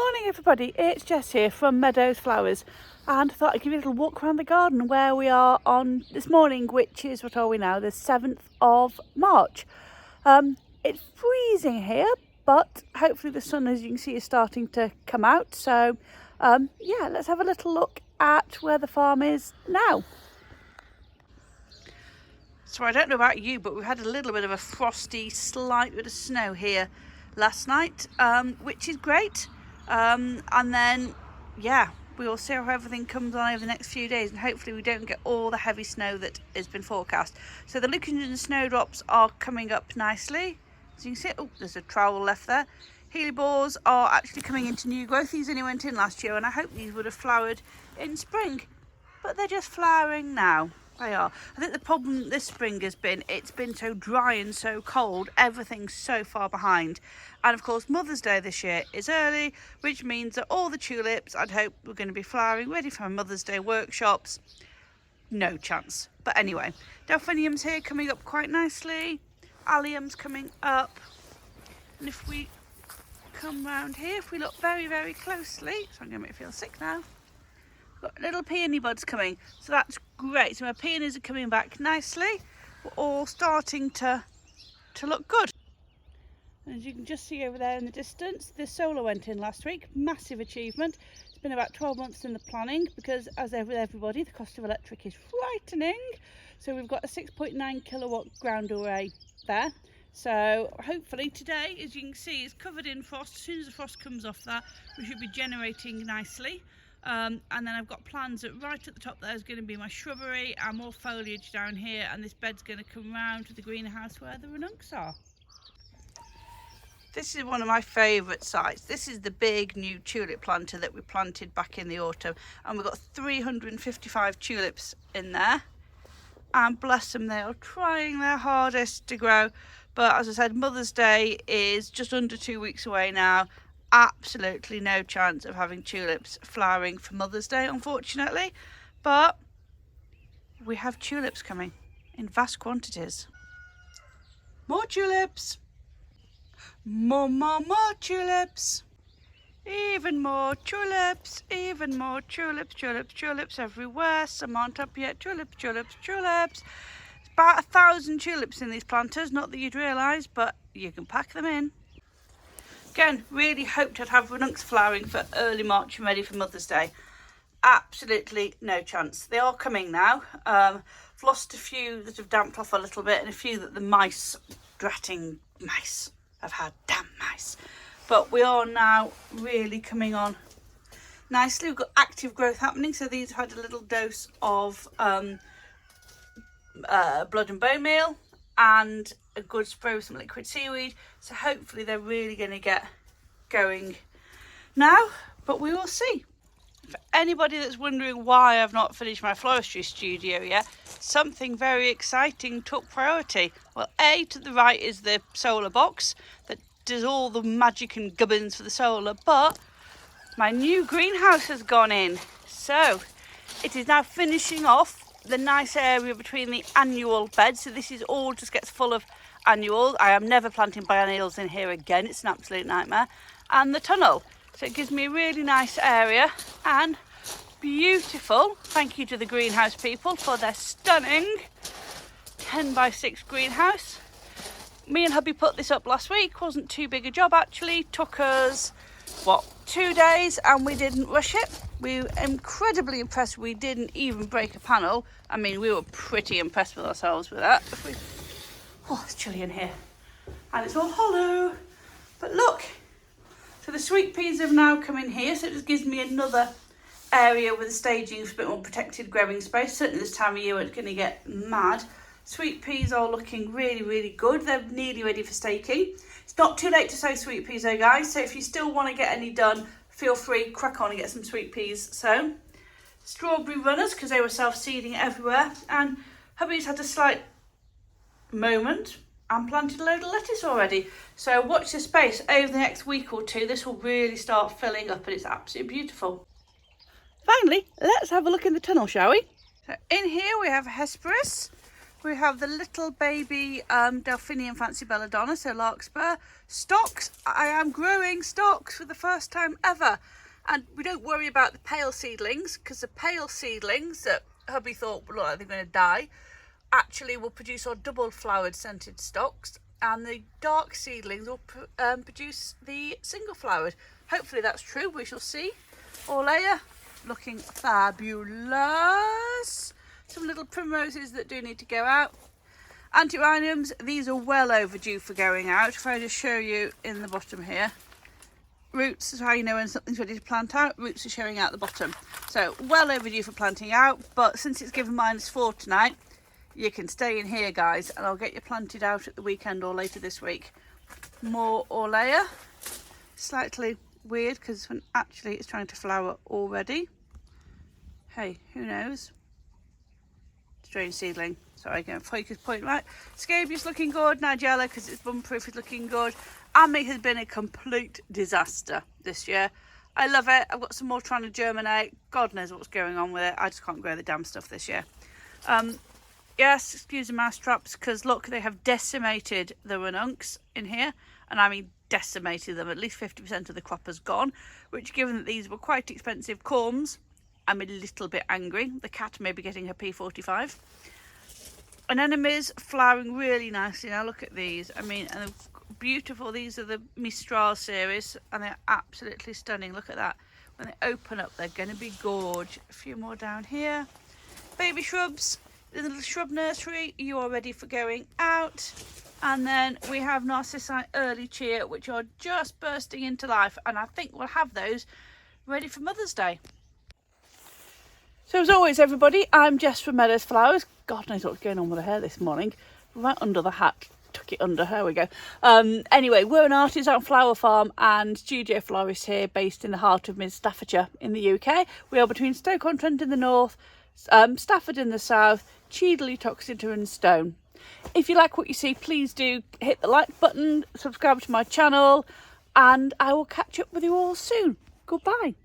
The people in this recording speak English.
Morning everybody, it's Jess here from Meadows Flowers, and I thought I'd give you a little walk around the garden where we are on this morning, which is, what are we now, the 7th of March. It's freezing here, but hopefully the sun, as you can see, is starting to come out. So yeah, let's have a little look at where the farm is now. So I don't know about you, but we had a little bit of a frosty, slight bit of snow here last night, which is great. And then, yeah, we will see how everything comes on over the next few days, and hopefully we don't get all the heavy snow that has been forecast. So the Lincoln snowdrops are coming up nicely. As you can see, oh, there's a trowel left there. Helibores are actually coming into new growth. These only went in last year, and I hope these would have flowered in spring, but they're just flowering now. They are. I think the problem this spring has been, it's been so dry and so cold, everything's so far behind. And of course Mother's Day this year is early, which means that all the tulips, I'd hope, we're going to be flowering, ready for my Mother's Day workshops. No chance. But anyway, delphiniums here coming up quite nicely, alliums coming up, and if we come round here, if we look very, very closely, so I'm going to make me feel sick now. Got little peony buds coming, so that's great. So my peonies are coming back nicely. We're all starting to look good. And as you can just see over there in the distance, the solar went in last week. Massive achievement. It's been about 12 months in the planning because, as with everybody, the cost of electric is frightening. So we've got a 6.9 kilowatt ground array there. So hopefully today, as you can see, is covered in frost. As soon as the frost comes off that, we should be generating nicely. And then I've got plans that right at the top there is going to be my shrubbery and more foliage down here, and this bed's going to come round to the greenhouse where the ranuncs are. This is one of my favourite sites. This is the big new tulip planter that we planted back in the autumn, and we've got 355 tulips in there, and bless them, they are trying their hardest to grow. But as I said, Mother's Day is just under 2 weeks away now. Absolutely no chance of having tulips flowering for Mother's Day, unfortunately, but we have tulips coming in vast quantities. More tulips, more tulips, even more tulips, even more tulips, tulips everywhere. Some aren't up yet. Tulips. It's about 1,000 tulips in these planters, not that you'd realise, but you can pack them in. Again, really hoped I'd have ranuncs flowering for early March and ready for Mother's Day. Absolutely no chance. They are coming now. I've lost a few that have damped off a little bit, and a few that the mice, dratting mice, have had. Damn mice. But we are now really coming on nicely. We've got active growth happening, so these have had a little dose of blood and bone meal and a good spray with some liquid seaweed, so hopefully they're really going to get going now, but we will see. For anybody that's wondering why I've not finished my floristry studio yet, something very exciting took priority. Well, to the right is the solar box that does all the magic and gubbins for the solar, but my new greenhouse has gone in, so it is now finishing off the nice area between the annual beds. So this is all just gets full of annuals. I am never planting biennials in here again, it's an absolute nightmare. And the tunnel, so it gives me a really nice area and beautiful. Thank you to the greenhouse people for their stunning 10x6 greenhouse. Me and hubby put this up last week. Wasn't too big a job actually. Took us 2 days, and we didn't rush it. We were incredibly impressed. We didn't even break a panel. I mean, we were pretty impressed with ourselves with that. Oh, it's chilly in here, and it's all hollow, but look. So the sweet peas have now come in here, so it just gives me another area with the staging for a bit more protected growing space. Certainly this time of year it's going to get mad. Sweet peas are looking really, really good. They're nearly ready for staking. It's not too late to sow sweet peas though, guys, so if you still want to get any done, feel free, crack on and get some sweet peas sown. Strawberry runners, because they were self-seeding everywhere, and hubby's had a slight moment and planted a load of lettuce already. So watch this space. Over the next week or two, this will really start filling up, and it's absolutely beautiful. Finally, let's have a look in the tunnel, shall we? So in here we have Hesperus, We have the little baby Delphinium Fancy Belladonna, so larkspur. Stocks, I am growing stocks for the first time ever. And we don't worry about the pale seedlings, because the pale seedlings that hubby thought looked like they're going to die actually will produce our double flowered scented stocks, and the dark seedlings will produce the single flowered. Hopefully that's true, we shall see. Orleia, looking fabulous. Some little primroses that do need to go out. Antirrhinums, these are well overdue for going out. If I just show you in the bottom here. Roots is how you know when something's ready to plant out. Roots are showing out the bottom. So well overdue for planting out, but since it's given -4 tonight, you can stay in here, guys, and I'll get you planted out at the weekend or later this week. More Orleia. Slightly weird because actually it's trying to flower already. Hey, who knows? Strange seedling. Sorry, again, focus point right. Scabious looking good. Nigella, because it's bumproof, is looking good. Ami has been a complete disaster this year. I love it. I've got some more trying to germinate. God knows what's going on with it. I just can't grow the damn stuff this year. Yes, excuse the mouse traps, because look, they have decimated the ranuncs in here, and I mean decimated them. At least 50% of the crop has gone, which, given that these were quite expensive corms, I'm a little bit angry. The cat may be getting her P45. Anemones flowering really nicely now. Look at these. I mean, and they're beautiful. These are the Mistral series, and they're absolutely stunning. Look at that. When they open up, they're going to be gorge. A few more down here. Baby shrubs. The little shrub nursery, you are ready for going out. And then we have Narcissi Early Cheer, which are just bursting into life, and I think we'll have those ready for Mother's Day. So as always, everybody, I'm Jess from Meadows Flowers. God knows what's going on with her hair this morning. Right under the hat. Tuck it under. There we go. Anyway, we're an artisan flower farm and studio florist here, based in the heart of Staffordshire in the UK. We are between Stoke-on-Trent in the north, Stafford in the south, Cheadle, Uttoxeter and Stone. If you like what you see, please do hit the like button, subscribe to my channel, and I will catch up with you all soon. Goodbye.